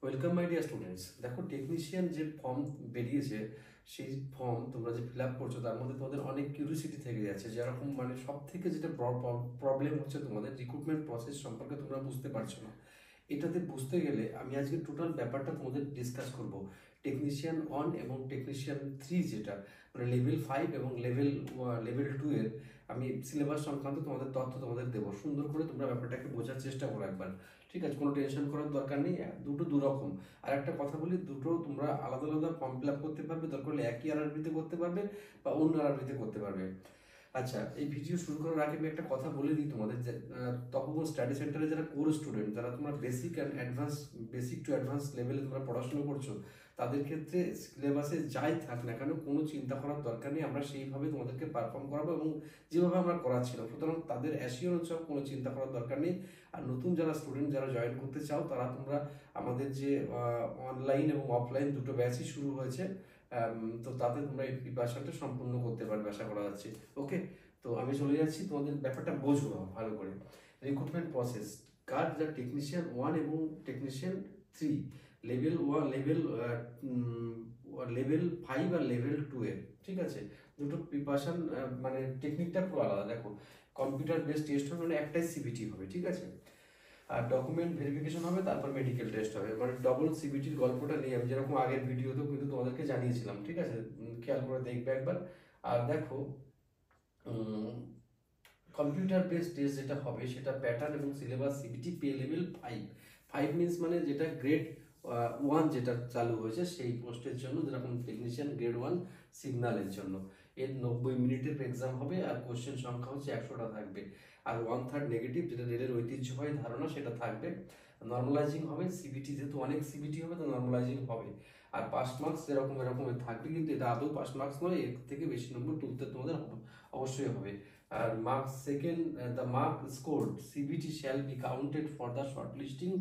Welcome my dear students. দেখো, technician যে form বেরিয়েছে, সেই ফর্ম তোমরা যে ফিল আপ করছো তার মধ্যে তোমাদের অনেক কিউরিসিটি থেকে যাচ্ছে। যেরকম মানে সব থেকে যেটা প্রবলেম হচ্ছে, তোমাদের রিক্রুটমেন্ট প্রসেস সম্পর্কে তোমরা বুঝতে পারছো না। এটাতে বুঝতে গেলে আমি আজকে টোটাল ব্যাপারটা তোমাদের ডিসকাস করব। টেকনিশিয়ান 1 এবং টেকনিশিয়ান 3, যেটা মানে লেভেল 5 এবং লেভেল 2 এর আমি সিলেবাস সংক্রান্ত তোমাদের তথ্য তোমাদের দেবো। সুন্দর করে তোমরা ব্যাপারটাকে বোঝার চেষ্টা করো একবার, ঠিক আছে? কোনো টেনশন করার দরকার নেই। দুটো দুরকম। আর একটা কথা বলি, দুটো তোমরা আলাদা আলাদা ফর্ম ফিল আপ করতে পারবে, দরকার হলে একই আরআরবিতে করতে পারবে বা অন্য আরআরবিতে করতে পারবে। আচ্ছা, এই ভিডিও শুরু করার আগে আমি একটা কথা বলে দিই তোমাদের, যে তপবন স্টাডি সেন্টারে যারা কোর স্টুডেন্ট, যারা তোমরা basic and advance, basic to advance লেভেলে তোমরা পড়াশোনা করছো, তাদের ক্ষেত্রে সিলেবাসে যাই থাক না কেন কোনো চিন্তা করার দরকার নেই। আমরা সেইভাবে তোমাদেরকে পারফর্ম করাবো এবং যেভাবে আমরা করাচ্ছিলাম, সুতরাং তাদের অ্যাসিওরেন্স সব কোনো চিন্তা করার দরকার নেই। আর নতুন যারা স্টুডেন্ট যারা জয়েন করতে চাও, তারা তোমরা আমাদের যে অনলাইন এবং অফলাইন দুটো ব্যাচই শুরু হয়েছে, তো তাতে তোমরা এই প্রিপারেশনটা সম্পূর্ণ করতে পারবে আশা করা যাচ্ছে। ওকে, তো আমি চলে যাচ্ছি, তোমাদের ব্যাপারটা বোঝো ভালো করে। রিক্রুটমেন্ট প্রসেস কার, যা টেকনিশিয়ান 1 এবং টেকনিশিয়ান 3, লেভেল 1, লেভেল 5 আর লেভেল 2 এর, ঠিক আছে? দুটো প্রিপারেশন মানে টেকনিকটা পুরো আলাদা। দেখো, কম্পিউটার বেসড টেস্ট হবে, মানে একটাই সিবিটি হবে, ঠিক আছে? আর ডকুমেন্ট ভেরিফিকেশন হবে, তারপর মেডিকেল টেস্ট হবে। মানে ডবল সিবিটির গল্পটা নেই, আমি যেরকম আগের ভিডিওতেও কিন্তু তোমাদেরকে জানিয়েছিলাম, ঠিক আছে? খেয়াল করে দেখবে একবার। আর দেখো, কম্পিউটার বেসড টেস্ট যেটা হবে সেটা প্যাটার্ন এবং syllabus CBT pay level 5। 5 means মানে যেটা গ্রেড 1 যেটা চালু হয়েছে সেই পোস্টের জন্য, যেরকম টেকনিশিয়ান গ্রেড 1 সিগন্যালের জন্য। এর 90 মিনিটের এক্সাম হবে আর কোশ্চেন সংখ্যা হচ্ছে 100টা থাকবে। আর 1/3 নেগেটিভ, যেটা রেলের ঐতিহ্যবাহী ধারণা, সেটা থাকবে। নর্মালাইজিং হবে, সিবিটি যেহেতু অনেক সিবিটি হবে তো নর্মালাইজিং হবে। আর পাস মার্কস এরকম থাকবে, কিন্তু এটা আদৌ পাস মার্কস নয়, এর থেকে বেশি নম্বর তুলতে তোমাদের অবশ্যই হবে। And marks second, the mark scored CBT shall be counted for the shortlisting,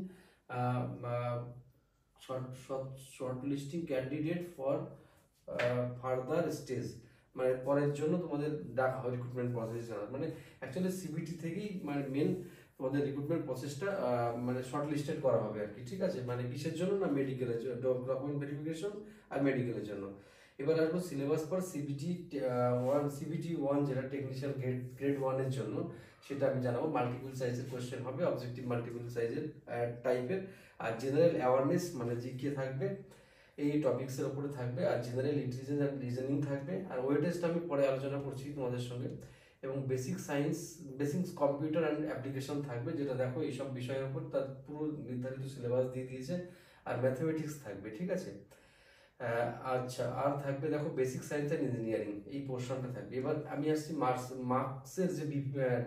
uh, uh, shortlisting candidate for further stage, মানে পরের জন্য তোমাদের ডাকা হয় রিক্রুটমেন্ট প্রসেস। মানে অ্যাকচুয়ালি সিবিটি থেকেই মানে মেন তোমাদের রিক্রুটমেন্ট প্রসেসটা মানে শর্ট লিস্টেড করা হবে আর কি, ঠিক আছে? মানে কিসের জন্য না, মেডিকেলের জন্য, ডকুমেন্ট ভেরিফিকেশন আর মেডিকেলের জন্য। এবার আসবো সিলেবাস পর সিবিটি 1, সিবিটি 1 যেটা টেকনিশিয়াল গ্রেড 1 এর জন্য, সেটা আমি জানাবো। মাল্টিপল সাইজের কোশ্চেন হবে, অবজেক্টিভ মাল্টিপল সাইজের টাইপের। আর জেনারেল অ্যাওয়ারনেস মানে জিকে থাকবে, এই টপিক্সের উপরে থাকবে। আর জেনারেল ইন্টেলিজেন্স অ্যান্ড রিজনিং থাকবে। আর ওয়েটেজটা আমি পরে আলোচনা করছি তোমাদের সঙ্গে। এবং basic science, basic computer and application থাকবে, যেটা দেখো এইসব বিষয়ের উপর তার পুরো নির্ধারিত সিলেবাস দিয়ে দিয়েছে। আর ম্যাথমেটিক্স থাকবে, ঠিক আছে? আচ্ছা, আর থাকবে দেখো বেসিক সায়েন্স অ্যান্ড ইঞ্জিনিয়ারিং, এই পোর্শনটা থাকবে। এবার আমি আসছি মার্কসের যে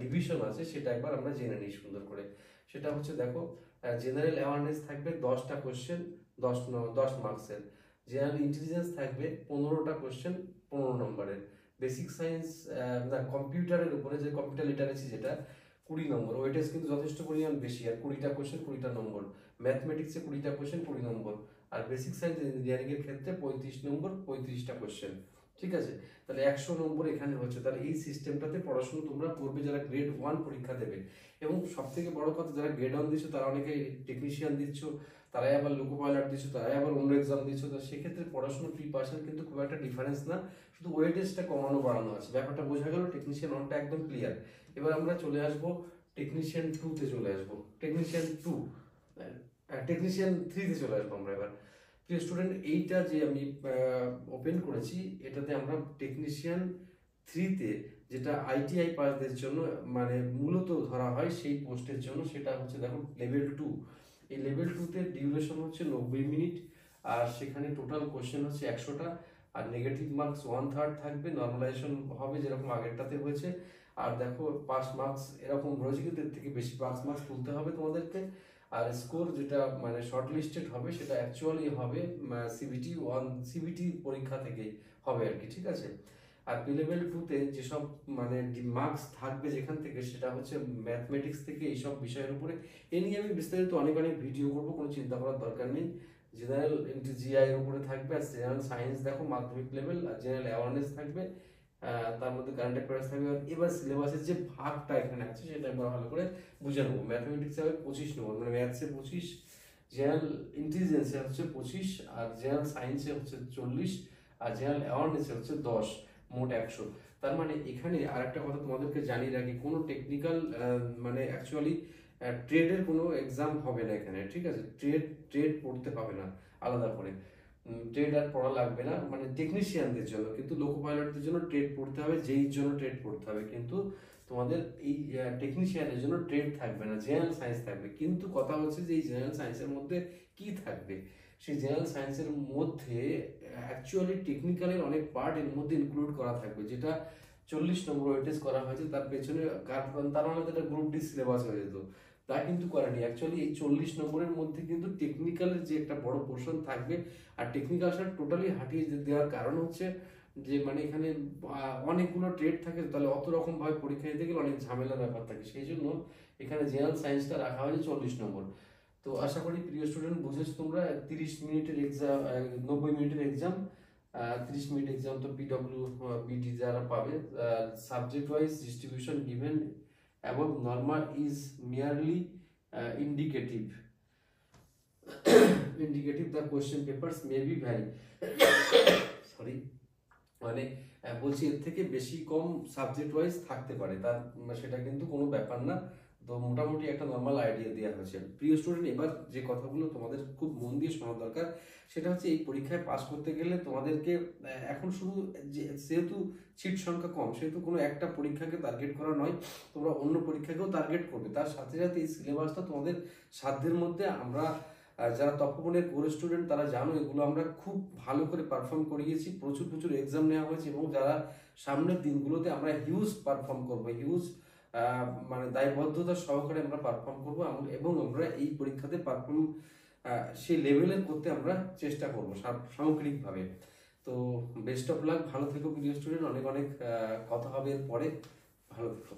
ডিভিশন আছে সেটা একবার আমরা জেনে নিই সুন্দর করে। সেটা হচ্ছে দেখো, জেনারেল অ্যাওয়ারনেস থাকবে 10টা কোশ্চেন, 10 মার্কসের। জেনারেল ইন্টেলিজেন্স থাকবে 15টা কোশ্চেন, 15 নম্বরের। বেসিক সায়েন্স না, কম্পিউটারের উপরে যে কম্পিউটার লিটারেসি, যেটা 20 নম্বর। ওয়েটেজ কিন্তু যথেষ্ট পরিমাণ বেশি, আর 20টা কোশ্চেন 20টা নম্বর। ম্যাথমেটিক্সে 20টা কোশ্চেন 20 নম্বর। আর বেসিক সায়েন্স ইঞ্জিনিয়ারিং এর ক্ষেত্রে 35 নম্বর, 35টা কোশ্চেন, ঠিক আছে? তাহলে 100 নম্বর এখানে হচ্ছে। তাহলে এই সিস্টেমটাতে পড়াশোনা তোমরা করবে যারা গ্রেড 1 পরীক্ষা দেবে। এবং সব থেকে বড় কথা, যারা গ্রেড 1 দিচ্ছ তারা অনেকে টেকনিশিয়ান দিচ্ছ, তারাই আবার লোকো পাইলট দিচ্ছ, তারাই আবার অন্য এক্সাম দিচ্ছ। তো সেক্ষেত্রে পড়াশোনার প্রিপারেশন কিন্তু খুব একটা ডিফারেন্স না, শুধু ওয়েটেজটা কমানো বাড়ানো আছে। ব্যাপারটা বোঝা গেল? টেকনিশিয়ান 1টা একদম ক্লিয়ার। এবার আমরা চলে আসবো টেকনিশিয়ান 2-তে চলে আসবো। টেকনিশিয়ান 2, টেকনিশিয়ান 3-তে চলে আসবো আমরা এবার। প্রিয় স্টুডেন্ট, এইটা যে আমি ওপেন করেছি, এটাতে আমরা টেকনিশিয়ান 3-তে, যেটা আইটিআই পাসদের জন্য মানে মূলত ধরা হয় সেই পোস্টের জন্য, সেটা হচ্ছে দেখো লেভেল 2। এই লেভেল 2-তে ডিউরেশন হচ্ছে 90 মিনিট, আর সেখানে টোটাল কোশ্চেন হচ্ছে 100টা। আর নেগেটিভ মার্কস 1/3 থাকবে, নর্মালাইজেশন হবে যেরকম আগেরটাতে হয়েছে। আর দেখো পাস মার্কস এরকম রয়েছে, কিন্তু এর থেকে বেশি পাস মার্কস তুলতে হবে তোমাদেরকে। আর স্কোর যেটা মানে শর্ট লিস্টেড হবে, সেটা অ্যাকচুয়ালি হবে সিবিটি 1, সিবিটি পরীক্ষা থেকেই হবে আর কি, ঠিক আছে? আর পি লেভেল 2-তে যেসব মানে মার্কস থাকবে যেখান থেকে, সেটা হচ্ছে ম্যাথমেটিক্স থেকে এইসব বিষয়ের উপরে। এ নিয়ে আমি বিস্তারিত অনেক ভিডিও করবো, কোনো চিন্তা করার দরকার নেই। জেনারেল জিআই এর উপরে থাকবে। আর জেনারেল সায়েন্স দেখো মাধ্যমিক লেভেল। আর জেনারেল অ্যাওয়ারনেস থাকবে, তার মধ্যে কারেন্ট অ্যাফেয়ার্স থাকবে। এবার সিলেবাসের যে ভাগটা এখানে আছে সেটা একবার ভালো করে বুঝে নেবো। ম্যাথমেটিক্সে হবে 25 নম্বর, মানে ম্যাথসে 25, জেনারেল ইন্টেলিজেন্সে হচ্ছে 25, আর জেনারেল সায়েন্সে হচ্ছে 40, আর জেনারেল অ্যাওয়ারনেসে হচ্ছে 10, মোট 100। তার মানে এখানে আরেকটা কথা তোমাদেরকে জানিয়ে রাখি, কোনো টেকনিক্যাল মানে অ্যাকচুয়ালি ট্রেডের কোনো এক্সাম হবে না এখানে, ঠিক আছে? ট্রেড পড়তে হবে না আলাদা করে, ট্রেড আর পড়া লাগবে না মানে টেকনিশিয়ানদের জন্য, কিন্তু লোকো পাইলটদের জন্য ট্রেড পড়তে হবে, যেই জন্য ট্রেড পড়তে হবে। কিন্তু তোমাদের এই টেকনিশিয়ানের জন্য ট্রেড থাকবে না, জেনারেল সায়েন্স থাকবে। কিন্তু কথা হচ্ছে যে এই জেনারেল সায়েন্সের মধ্যে কি থাকবে, সেই জেনারেল সায়েন্সের মধ্যে অ্যাকচুয়ালি টেকনিক্যালের অনেক পার্ট এর মধ্যে ইনক্লুড করা থাকবে, যেটা 40 নম্বর ওয়েটেজ করা হয়েছে। তার পেছনে তার মানে এটা গ্রুপ ডি সিলেবাস হয়ে যেত, তা কিন্তু করেনি। অ্যাকচুয়ালি এই 40 নম্বরের মধ্যে কিন্তু টেকনিক্যালের যে একটা বড় পোর্শন থাকবে, আর টেকনিক্যালটা টোটালি হাটিয়ে দেওয়ার কারণ হচ্ছে যে মানে এখানে অনেকগুলো ট্রেড থাকে, তাহলে অত রকম ভাবে পরীক্ষা দিতে গেলে অনেক ঝামেলার ব্যাপার থাকে, সেই জন্য এখানে জেনারেল সায়েন্সটা রাখা হয়েছে 40 নম্বর। তো আশা করি প্রিয় স্টুডেন্ট বুঝেছো তোমরা। 30 মিনিটের এক্সাম, 90 মিনিটের এক্সাম, 30 মিনিট এক্সাম তো পিডব্লিউ বিডি যারা পাবে। Subject wise distribution given above normal is merely indicative. Indicative the question papers may be vary, sorry, মানে বলছি এর থেকে বেশি কম সাবজেক্ট ওয়াইজ থাকতে পারে, তার সেটা কিন্তু কোনো ব্যাপার না। তো মোটামুটি একটা নর্মাল আইডিয়া দেওয়া হয়েছে। প্রিয় স্টুডেন্ট, এবার যে কথাগুলো তোমাদের খুব মন দিয়ে শোনা দরকার, সেটা হচ্ছে এই পরীক্ষায় পাস করতে গেলে তোমাদেরকে এখন শুধু যেহেতু সিট সংখ্যা কম, সেহেতু কোনো একটা পরীক্ষাকে টার্গেট করা নয়, তোমরা অন্য পরীক্ষাকেও টার্গেট করবে। তার সাথে সাথে এই সিলেবাসটা তোমাদের সাধ্যের মধ্যে, আমরা যারা তপবনের কোর স্টুডেন্ট তারা জানো এগুলো আমরা খুব ভালো করে পারফর্ম করিয়েছি, প্রচুর প্রচুর এক্সাম নেওয়া হয়েছে, এবং যারা সামনের দিনগুলোতে আমরা হিউজ পারফর্ম করবো, হিউজ মানে দায়বদ্ধতা সহকারে আমরা পারফর্ম করবো, এবং আমরা এই পরীক্ষাতে পারফর্ম সেই লেভেলের করতে আমরা চেষ্টা করবো সামগ্রিকভাবে। তো বেস্ট অফ লাক, ভালো থেকো প্রিয় স্টুডেন্ট, অনেক অনেক কথা হবে এর পরে, ভালো থেকো।